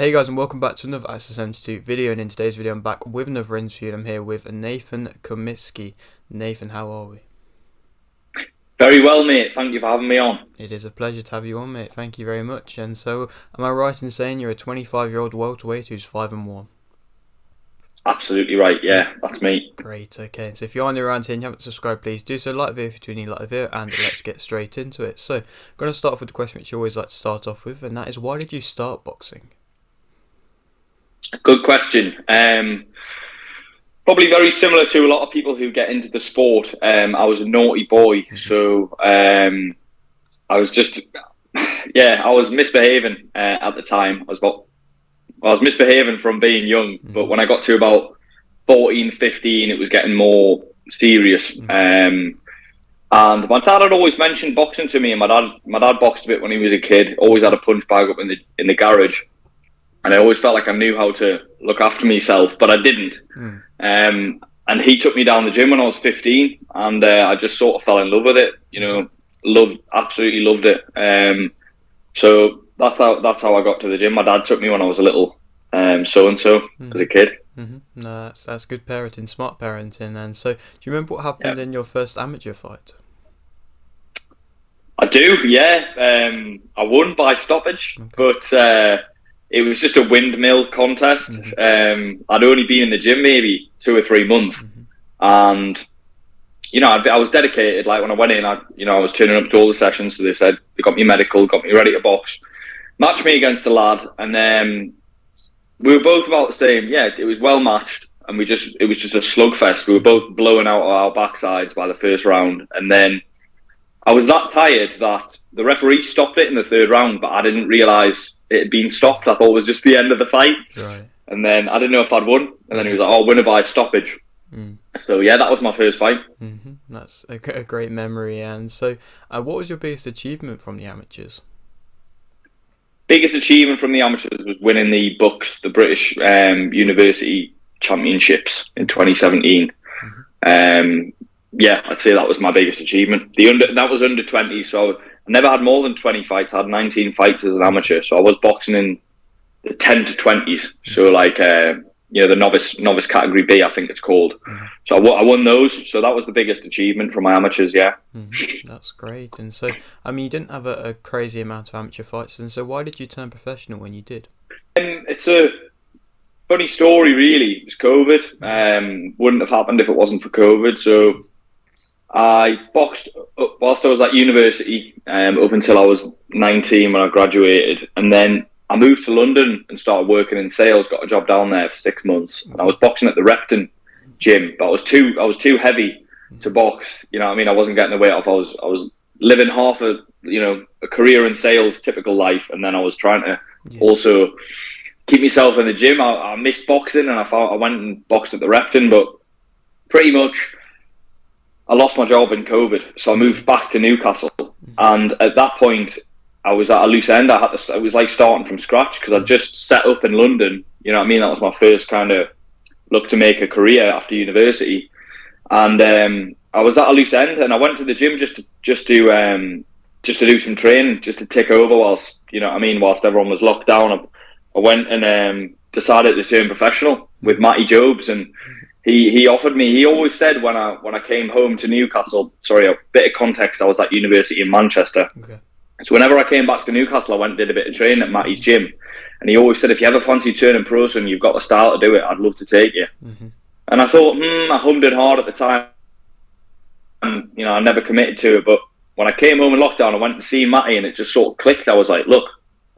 Hey guys, and welcome back to another Access 72 video, and in today's video I'm back with another interview, and I'm here with Nathan Cummiskey. Nathan, how are we? Very well, mate. Thank you for having me on. It is a pleasure to have you on, mate. Thank you very much. And so, am I right in saying you're a 25-year-old welterweight who's 5-1? Absolutely right. Yeah, that's me. Great, okay. So if you're on the around here and you haven't subscribed, please do so. Like the video if you do need like the video, and let's get straight into it. So, I'm going to start off with the question which you always like to start off with, and that is, why did you start boxing? Good question. Probably very similar to a lot of people who get into the sport. I was a naughty boy, so I was just, yeah, I was misbehaving at the time. I was misbehaving from being young, but when I got to about 14, 15, it was getting more serious. And my dad had always mentioned boxing to me, and my dad boxed a bit when he was a kid. Always had a punch bag up in the garage. And I always felt like I knew how to look after myself, but I didn't. And he took me down the gym when I was 15, and I just sort of fell in love with it. You know, absolutely loved it. So that's how I got to the gym. My dad took me when I was a little so and so as a kid. No, that's good parenting, smart parenting. And so, do you remember what happened in your first amateur fight? I do, yeah. I won by stoppage, but it was just a windmill contest. I'd only been in the gym maybe 2 or 3 months, and you know, I was dedicated. Like when I went in, I was turning up to all the sessions. So they said they got me medical, got me ready to box, matched me against the lad, and then we were both about the same. Yeah, it was well matched, and it was just a slugfest. We were both blowing out our backsides by the first round, and then I was that tired that the referee stopped it in the third round, but I didn't realise it had been stopped. I thought it was just the end of the fight. Right. And then I didn't know if I'd won. And then he was like, "Oh, winner by stoppage." So yeah, that was my first fight. That's a great memory. And so, what was your biggest achievement from the amateurs? Biggest achievement from the amateurs was winning the the British University Championships in 2017. Yeah, I'd say that was my biggest achievement. That was under 20, so I never had more than 20 fights. I had 19 fights as an amateur, so I was boxing in the 10 to 20s. So like, the novice category B, I think it's called. So I won those. So that was the biggest achievement from my amateurs. Yeah. That's great. And so, I mean, you didn't have a crazy amount of amateur fights, and so why did you turn professional when you did? It's a funny story, really. It was COVID. Wouldn't have happened if it wasn't for COVID. So I boxed whilst I was at university up until I was 19 when I graduated, and then I moved to London and started working in sales. Got a job down there for 6 months. And I was boxing at the Repton gym, but I was too heavy to box. You know what I mean? I wasn't getting the weight off. I was living half a career in sales, typical life, and then I was trying to also keep myself in the gym. I missed boxing, and I went and boxed at the Repton, but pretty much I lost my job in COVID, so I moved back to Newcastle. And at that point, I was at a loose end. It was like starting from scratch because I'd just set up in London. You know what I mean? That was my first kind of look to make a career after university. And I was at a loose end, and I went to the gym just to do some training, just to tick over whilst whilst everyone was locked down. I went and decided to turn professional with Matty Jobs, and he offered me. He always said when I came home to Newcastle. Sorry, a bit of context. I was at university in Manchester. So whenever I came back to Newcastle, I went and did a bit of training at Matty's gym, and he always said, "If you ever fancy turning pro, son, you've got the style to do it. I'd love to take you." And I thought, I hummed and hard at the time, and I never committed to it. But when I came home in lockdown, I went to see Matty, and it just sort of clicked. I was like, "Look,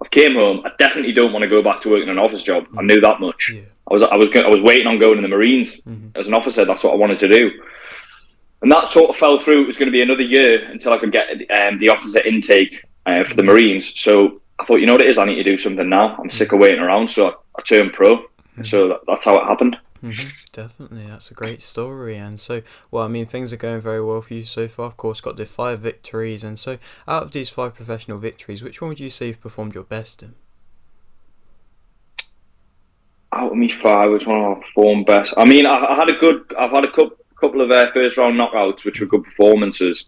I've came home. I definitely don't want to go back to working in an office job. I knew that much. I was waiting on going in the Marines as an officer. That's what I wanted to do." And that sort of fell through. It was going to be another year until I could get the officer intake for the Marines. So I thought, you know what it is? I need to do something now. I'm sick of waiting around. So I turned pro. So that's how it happened. Definitely, that's a great story. And so, well, I mean, things are going very well for you so far. Of course, got the 5 victories. And so, out of these 5 professional victories, which one would you say you've performed your best in? Out of me 5, which one I performed best? I mean, I've had a couple of first round knockouts, which were good performances.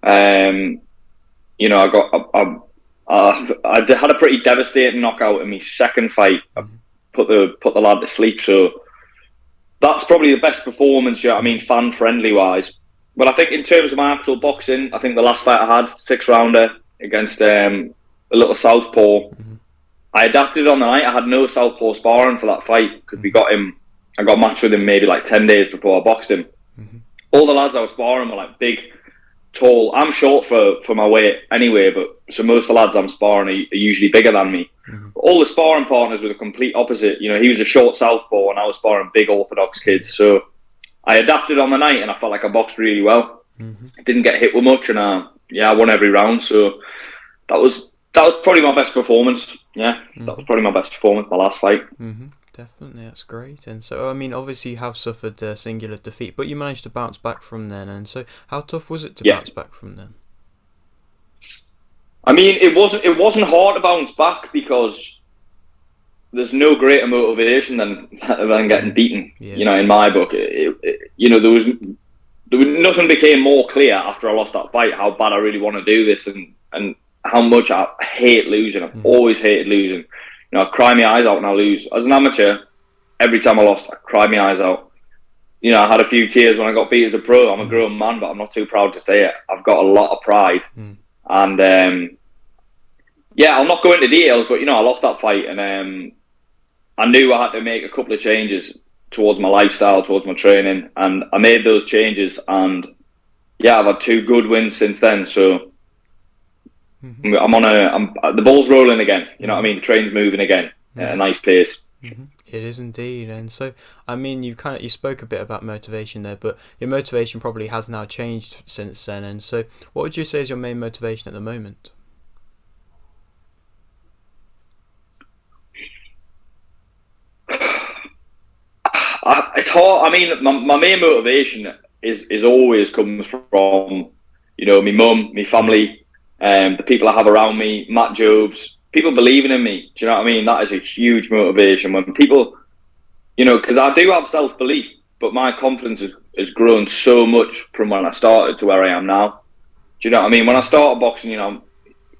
I I had a pretty devastating knockout in my second fight. I put the lad to sleep. So that's probably the best performance. I mean, fan friendly wise. But I think in terms of my actual boxing, I think the last fight I had, 6-rounder against a little southpaw. I adapted on the night. I had no southpaw sparring for that fight because we got him. I got matched with him maybe like 10 days before I boxed him. All the lads I was sparring were like big, tall. I'm short for my weight anyway, but so most of the lads I'm sparring are usually bigger than me. All the sparring partners were the complete opposite. You know, he was a short southpaw and I was sparring big orthodox kids. So I adapted on the night and I felt like I boxed really well. I didn't get hit with much and I won every round. So that was probably my best performance. Yeah, that was probably my best performance, my last fight. Definitely, that's great. And so, I mean, obviously you have suffered a singular defeat, but you managed to bounce back from then. And so, how tough was it to bounce back from then? I mean, it wasn't hard to bounce back because there's no greater motivation than getting beaten. You know, in my book, you know, there was nothing became more clear after I lost that fight how bad I really want to do this and how much I hate losing. I've always hated losing. You know, I cry my eyes out when I lose. As an amateur, every time I lost, I cried my eyes out. You know, I had a few tears when I got beat as a pro. I'm a grown man, but I'm not too proud to say it. I've got a lot of pride. And, I'll not go into details, but, you know, I lost that fight and I knew I had to make a couple of changes towards my lifestyle, towards my training. And I made those changes and, I've had 2 good wins since then. So, the ball's rolling again. You know what I mean? The train's moving again at a nice pace. It is indeed. And so, I mean, you spoke a bit about motivation there, but your motivation probably has now changed since then. And so, what would you say is your main motivation at the moment? It's hard. I mean, my main motivation is always comes from, you know, my mum, my family. The people I have around me, Matt Jobs, people believing in me. Do you know what I mean? That is a huge motivation. When people, you know, because I do have self-belief, but my confidence has grown so much from when I started to where I am now. Do you know what I mean? When I started boxing, you know,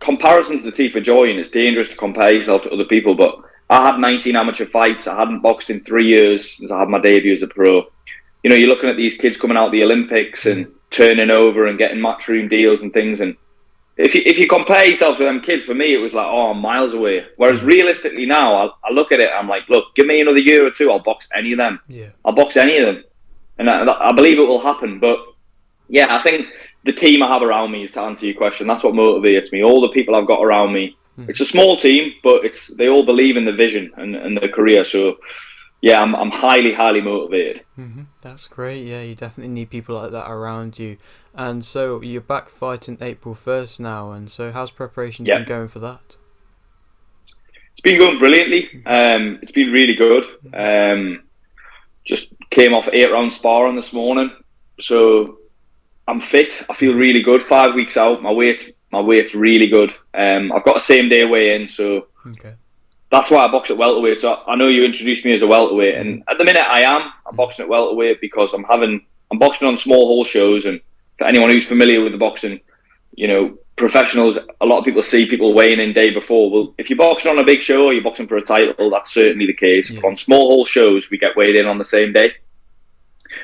comparison's the thief of joy and it's dangerous to compare yourself to other people, but I had 19 amateur fights. I hadn't boxed in 3 years since I had my debut as a pro. You know, you're looking at these kids coming out of the Olympics and turning over and getting matchroom deals and things, and if you compare yourself to them kids, for me, it was like, oh, I'm miles away. Whereas realistically now, I look at it, I'm like, look, give me another year or 2, I'll box any of them. I'll box any of them. And I believe it will happen. But, yeah, I think the team I have around me is to answer your question. That's what motivates me. All the people I've got around me. It's a small team, but they all believe in the vision and the career. So, yeah, I'm highly, highly motivated. That's great. Yeah, you definitely need people like that around you. And so you're back fighting April 1st now. And so how's preparation been going for that? It's been going brilliantly. It's been really good. Just came off 8-round sparring this morning, so I'm fit. I feel really good. 5 weeks out. My weight's really good. I've got a same day weigh-in, so that's why I box at welterweight. So I know you introduced me as a welterweight, and at the minute I'm boxing at welterweight because I'm boxing on small hall shows, and for anyone who's familiar with the boxing, you know, professionals, a lot of people see people weighing in day before. Well, if you're boxing on a big show or you're boxing for a title, that's certainly the case. But on small hall shows, we get weighed in on the same day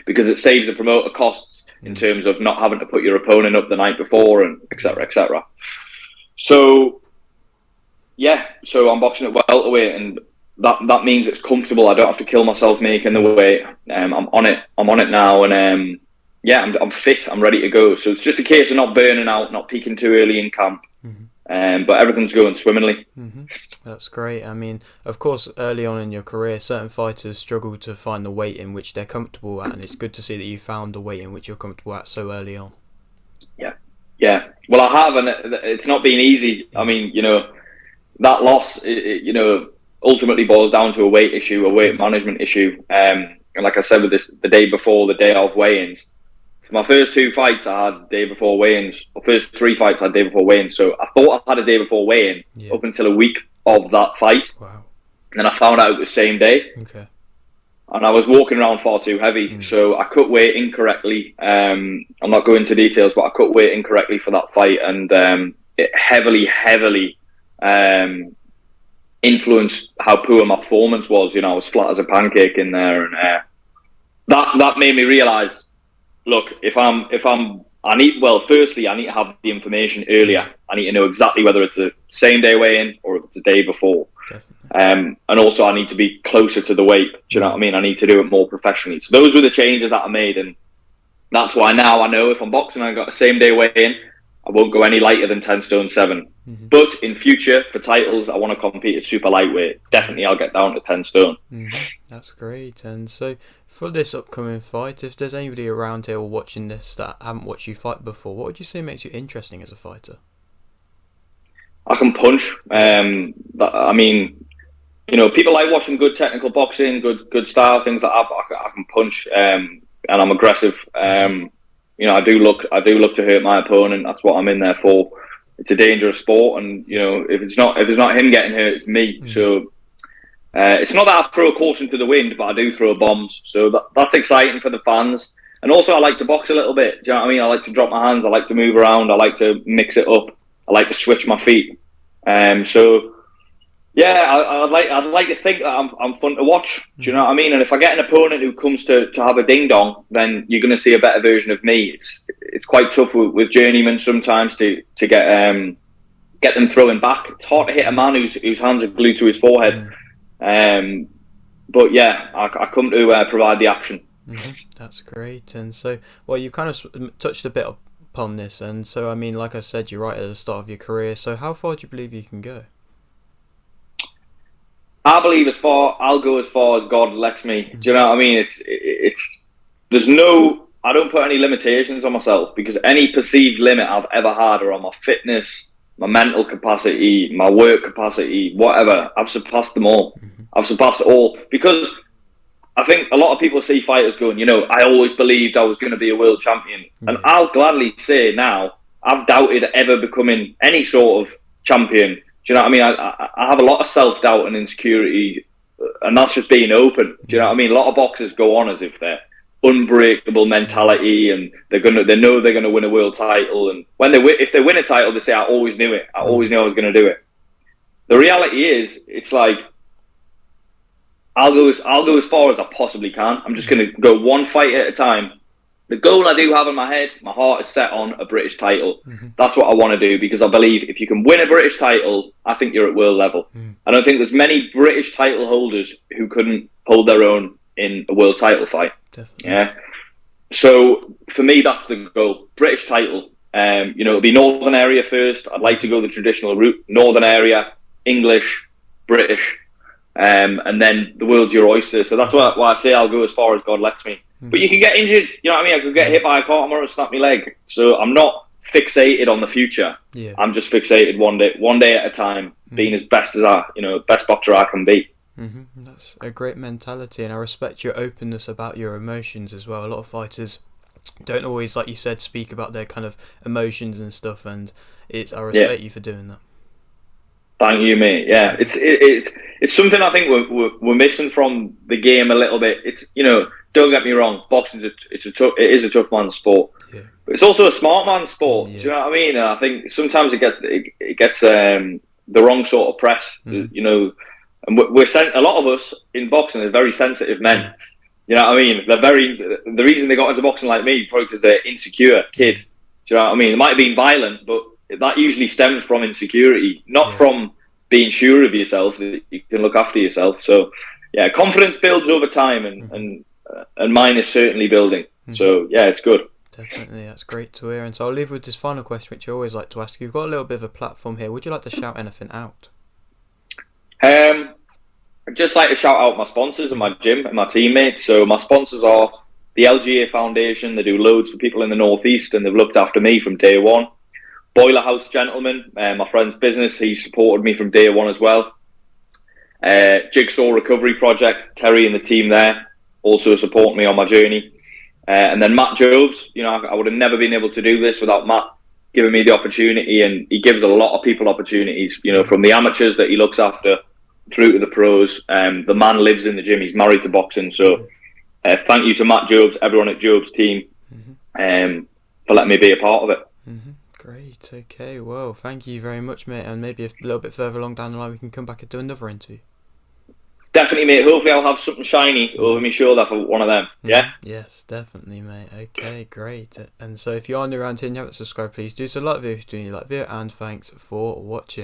because it saves the promoter costs in terms of not having to put your opponent up the night before and et cetera, et cetera. So, yeah, so I'm boxing at welterweight, and that means it's comfortable. I don't have to kill myself making the weight. I'm on it now, and I'm fit. I'm ready to go. So it's just a case of not burning out, not peaking too early in camp. But everything's going swimmingly. That's great. I mean, of course, early on in your career, certain fighters struggle to find the weight in which they're comfortable at, and it's good to see that you found the weight in which you're comfortable at so early on. Yeah. Well, I have, and it's not been easy. I mean, you know, that loss, you know, ultimately boils down to a weight issue, a weight management issue. And like I said, with this, the day before, the day of weigh-ins. My first 2 fights I had day before weigh-ins. My first 3 fights I had day before weigh-ins. So I thought I had a day before weigh-in up until a week of that fight. Wow. And then I found out it was the same day. Okay. And I was walking around far too heavy. So I cut weight incorrectly. I'm not going into details, but I cut weight incorrectly for that fight. And it heavily influenced how poor my performance was. You know, I was flat as a pancake in there, and that made me realise, look, firstly, I need to have the information earlier. I need to know exactly whether it's a same day weigh-in or if it's a day before. And also I need to be closer to the weight. Do you know what I mean? I need to do it more professionally. So those were the changes that I made, and that's why now I know if I'm boxing and I've got a same day weigh-in, I won't go any lighter than 10 stone 7. But in future, for titles, I want to compete at super lightweight. Definitely I'll get down to 10 stone. That's great. And so for this upcoming fight, if there's anybody around here or watching this that haven't watched you fight before, what would you say makes you interesting as a fighter? I can punch. I mean, you know, people like watching good technical boxing, good style, things like that. But I can punch, and I'm aggressive. You know, I do look to hurt my opponent. That's what I'm in there for. It's a dangerous sport, and you know, if it's not him getting hurt, it's me. So it's not that I throw caution to the wind, but I do throw bombs. So that's exciting for the fans. And also, I like to box a little bit. Do you know what I mean? I like to drop my hands. I like to move around. I like to mix it up. I like to switch my feet. So yeah, I'd like to think that I'm fun to watch. Do you know what I mean? And if I get an opponent who comes to have a ding dong, then you're going to see a better version of me. It's quite tough with journeymen sometimes to get them throwing back. It's hard to hit a man whose hands are glued to his forehead. But yeah, I come to provide the action. That's great. And so, well, you kind of touched a bit upon this, and so I mean, like I said, you're right at the start of your career. So how far do you believe you can go? I believe I'll go as far as God lets me. Do you know what I mean? I don't put any limitations on myself, because any perceived limit I've ever had are on my fitness, my mental capacity, my work capacity, whatever. I've surpassed them all. I've surpassed it all, because I think a lot of people see fighters going, you know, I always believed I was going to be a world champion. And I'll gladly say now, I've doubted ever becoming any sort of champion. Do you know what I mean? I have a lot of self-doubt and insecurity, and that's just being open. Do you know what I mean? A lot of boxers go on as if they're unbreakable mentality, and they know they're gonna win a world title, and if they win a title, they say, I always knew it. I always knew I was gonna do it. The reality is, it's like, I'll go as far as I possibly can. I'm just gonna go one fight at a time. The goal I do have in my head, my heart is set on a British title. That's what I want to do, because I believe if you can win a British title, I think you're at world level. I don't think there's many British title holders who couldn't hold their own in a world title fight. Definitely. Yeah. So for me, that's the goal. British title. You know, it'll be Northern area first. I'd like to go the traditional route. Northern area, English, British, and then the world's your oyster. So that's why I say I'll go as far as God lets me. But you can get injured, you know what I mean? I could get hit by a car tomorrow and snap my leg. So I'm not fixated on the future. I'm just fixated one day at a time, being as best boxer I can be. That's a great mentality, and I respect your openness about your emotions as well. A lot of fighters don't always, like you said, speak about their kind of emotions and stuff, and I respect you for doing that. Thank you, mate. Yeah, it's something I think we're missing from the game a little bit. It's, you know, don't get me wrong, boxing it is a tough man's sport, but it's also a smart man's sport. Do you know what I mean? And I think sometimes it gets the wrong sort of press. You know, and a lot of us in boxing are very sensitive men. You know what I mean? The reason they got into boxing like me, probably because they're insecure kid. Do you know what I mean? It might have been violent, but that usually stems from insecurity, not from being sure of yourself that you can look after yourself. So yeah, confidence builds over time, and mine is certainly building. So yeah, it's good. Definitely, that's great to hear. And so I'll leave with this final question, which I always like to ask. You've got a little bit of a platform here. Would you like to shout anything out? I'd just like to shout out my sponsors and my gym and my teammates. So my sponsors are the LGA Foundation. They do loads for people in the Northeast, and they've looked after me from day one. Boiler House Gentleman, my friend's business, he supported me from day one as well. Jigsaw Recovery Project, Terry and the team there also support me on my journey. And then Matt Jobs, you know, I would have never been able to do this without Matt giving me the opportunity, and he gives a lot of people opportunities, you know, from the amateurs that he looks after through to the pros. The man lives in the gym, he's married to boxing. So thank you to Matt Jobs, everyone at Jobs team, for letting me be a part of it. Great. Great. Okay. Well, thank you very much, mate. And maybe a little bit further along down the line, we can come back and do another interview. Definitely, mate. Hopefully, I'll have something shiny over my shoulder for one of them. Yeah. Yes, definitely, mate. Okay, great. And so, if you are new around here and you haven't subscribed, please do so. Like the video if you do like the video, and thanks for watching.